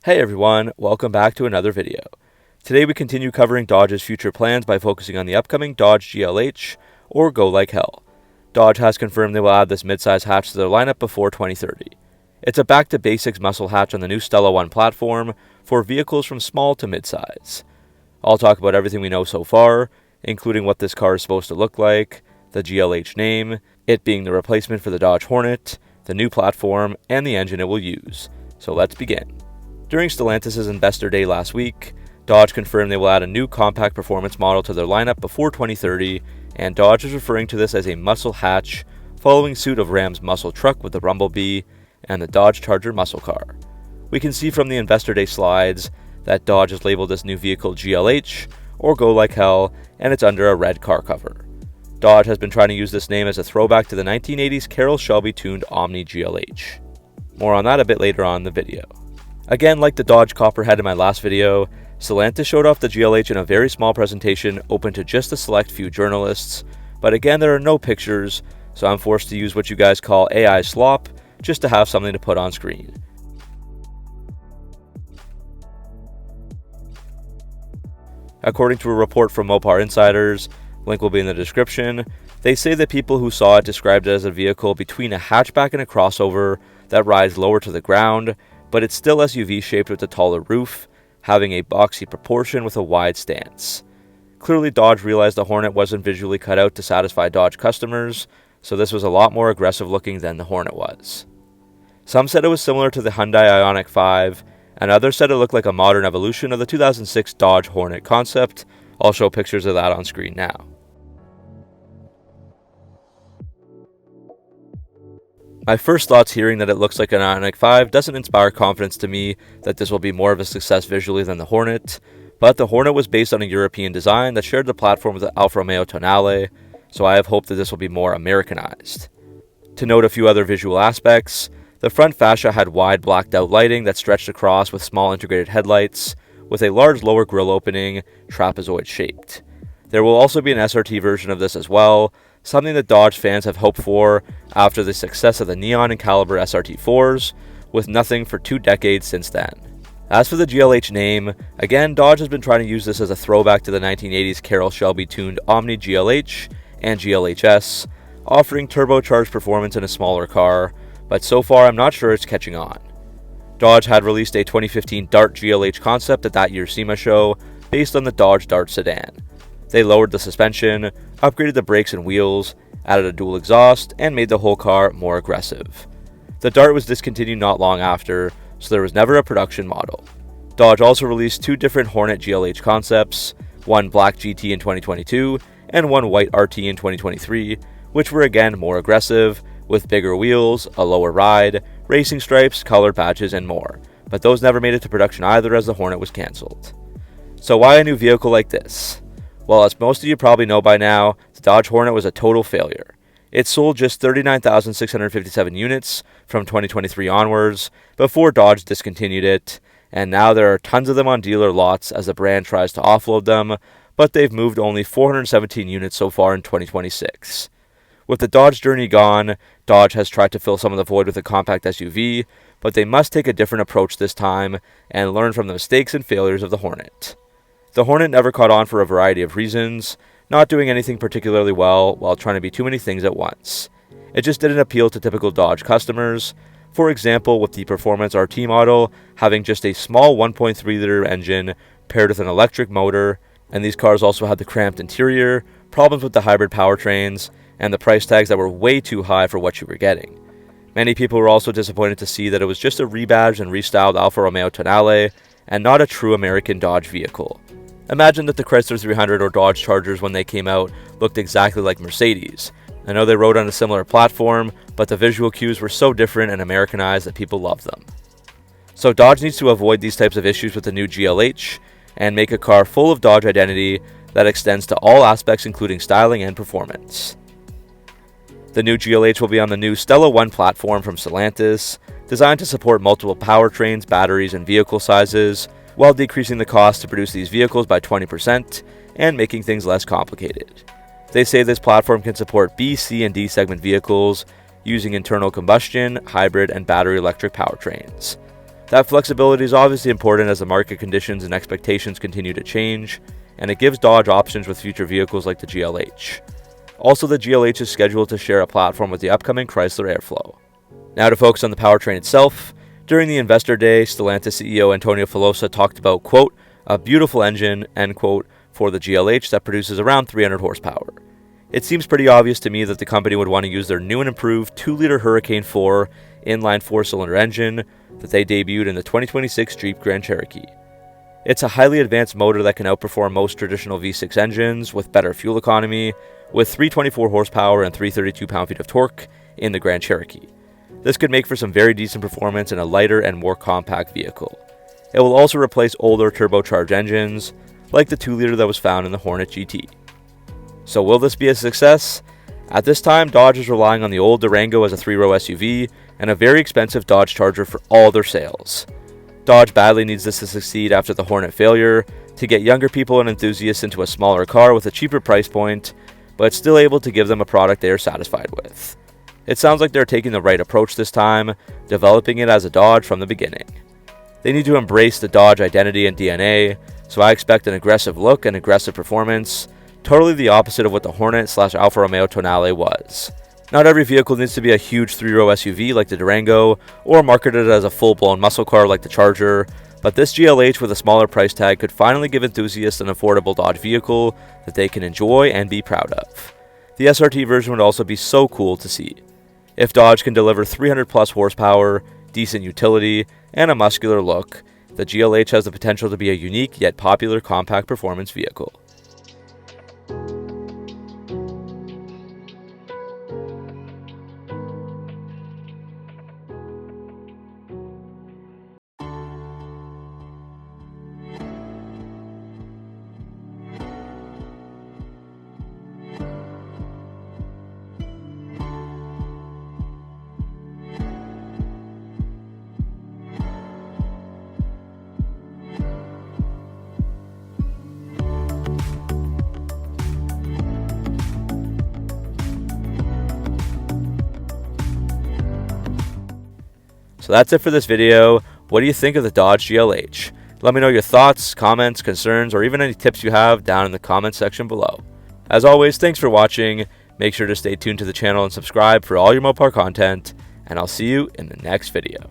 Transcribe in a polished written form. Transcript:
Hey everyone, welcome back to another video. Today we continue covering Dodge's future plans by focusing on the upcoming Dodge GLH, or Go Like Hell. Dodge has confirmed they will add this midsize hatch to their lineup before 2030. It's a back-to-basics muscle hatch on the new STLA One platform for vehicles from small to midsize. I'll talk about everything we know so far, including what this car is supposed to look like, the GLH name, it being the replacement for the Dodge Hornet, the new platform, and the engine it will use. So let's begin. During Stellantis' Investor Day last week, Dodge confirmed they will add a new compact performance model to their lineup before 2030, and Dodge is referring to this as a muscle hatch, following suit of Ram's muscle truck with the Rumblebee and the Dodge Charger muscle car. We can see from the Investor Day slides that Dodge has labeled this new vehicle GLH, or Go Like Hell, and it's under a red car cover. Dodge has been trying to use this name as a throwback to the 1980s Carroll Shelby-tuned Omni GLH. More on that a bit later on in the video. Again, like the Dodge Copperhead in my last video, Stellantis showed off the GLH in a very small presentation open to just a select few journalists, but again there are no pictures, so I'm forced to use what you guys call AI slop, just to have something to put on screen. According to a report from Mopar Insiders, link will be in the description, they say that people who saw it described it as a vehicle between a hatchback and a crossover that rides lower to the ground, but it's still SUV shaped with a taller roof, having a boxy proportion with a wide stance. Clearly Dodge realized the Hornet wasn't visually cut out to satisfy Dodge customers, so this was a lot more aggressive looking than the Hornet was. Some said it was similar to the Hyundai Ioniq 5, and others said it looked like a modern evolution of the 2006 Dodge Hornet concept. I'll show pictures of that on screen now. My first thoughts hearing that it looks like an Ioniq 5 doesn't inspire confidence to me that this will be more of a success visually than the Hornet, but the Hornet was based on a European design that shared the platform with the Alfa Romeo Tonale, so I have hope that this will be more Americanized. To note a few other visual aspects, the front fascia had wide blacked out lighting that stretched across with small integrated headlights, with a large lower grille opening, trapezoid shaped. There will also be an SRT version of this as well, something that Dodge fans have hoped for after the success of the Neon and Caliber SRT4s, with nothing for 2 decades since then. As for the GLH name, again Dodge has been trying to use this as a throwback to the 1980s Carroll Shelby-tuned Omni GLH and GLHS, offering turbocharged performance in a smaller car, but so far I'm not sure it's catching on. Dodge had released a 2015 Dart GLH concept at that year's SEMA show based on the Dodge Dart sedan. They lowered the suspension, upgraded the brakes and wheels, added a dual exhaust, and made the whole car more aggressive. The Dart was discontinued not long after, so there was never a production model. Dodge also released 2 different Hornet GLH concepts, one black GT in 2022 and one white RT in 2023, which were again more aggressive, with bigger wheels, a lower ride, racing stripes, colored patches, and more, but those never made it to production either as the Hornet was cancelled. So why a new vehicle like this? Well, as most of you probably know by now, the Dodge Hornet was a total failure. It sold just 39,657 units from 2023 onwards, before Dodge discontinued it, and now there are tons of them on dealer lots as the brand tries to offload them, but they've moved only 417 units so far in 2026. With the Dodge journey gone, Dodge has tried to fill some of the void with a compact SUV, but they must take a different approach this time and learn from the mistakes and failures of the Hornet. The Hornet never caught on for a variety of reasons, not doing anything particularly well while trying to be too many things at once. It just didn't appeal to typical Dodge customers, for example with the Performance RT model having just a small 1.3-liter engine paired with an electric motor, and these cars also had the cramped interior, problems with the hybrid powertrains, and the price tags that were way too high for what you were getting. Many people were also disappointed to see that it was just a rebadged and restyled Alfa Romeo Tonale, and not a true American Dodge vehicle. Imagine that the Chrysler 300 or Dodge Chargers when they came out looked exactly like Mercedes. I know they rode on a similar platform, but the visual cues were so different and Americanized that people loved them. So Dodge needs to avoid these types of issues with the new GLH, and make a car full of Dodge identity that extends to all aspects including styling and performance. The new GLH will be on the new STLA One platform from Stellantis, designed to support multiple powertrains, batteries, and vehicle sizes, while decreasing the cost to produce these vehicles by 20% and making things less complicated. They say this platform can support B, C, and D segment vehicles using internal combustion, hybrid, and battery electric powertrains. That flexibility is obviously important as the market conditions and expectations continue to change, and it gives Dodge options with future vehicles like the GLH. Also, the GLH is scheduled to share a platform with the upcoming Chrysler Airflow. Now to focus on the powertrain itself. During the Investor Day, Stellantis CEO Antonio Filosa talked about, quote, a beautiful engine, end quote, for the GLH that produces around 300 horsepower. It seems pretty obvious to me that the company would want to use their new and improved 2-liter Hurricane 4 inline 4-cylinder engine that they debuted in the 2026 Jeep Grand Cherokee. It's a highly advanced motor that can outperform most traditional V6 engines with better fuel economy, with 324 horsepower and 332 pound-feet of torque in the Grand Cherokee. This could make for some very decent performance in a lighter and more compact vehicle. It will also replace older turbocharged engines, like the 2-liter that was found in the Hornet GT. So will this be a success? At this time, Dodge is relying on the old Durango as a 3-row SUV and a very expensive Dodge Charger for all their sales. Dodge badly needs this to succeed after the Hornet failure, to get younger people and enthusiasts into a smaller car with a cheaper price point, but it's still able to give them a product they are satisfied with. It sounds like they're taking the right approach this time, developing it as a Dodge from the beginning. They need to embrace the Dodge identity and DNA, so I expect an aggressive look and aggressive performance, totally the opposite of what the Hornet/Alfa Romeo Tonale was. Not every vehicle needs to be a huge 3-row SUV like the Durango, or marketed as a full-blown muscle car like the Charger, but this GLH with a smaller price tag could finally give enthusiasts an affordable Dodge vehicle that they can enjoy and be proud of. The SRT version would also be so cool to see. If Dodge can deliver 300 plus horsepower, decent utility, and a muscular look, the GLH has the potential to be a unique yet popular compact performance vehicle. So that's it for this video. What do you think of the Dodge GLH? Let me know your thoughts, comments, concerns, or even any tips you have down in the comment section below. As always, thanks for watching. Make sure to stay tuned to the channel and subscribe for all your Mopar content, and I'll see you in the next video.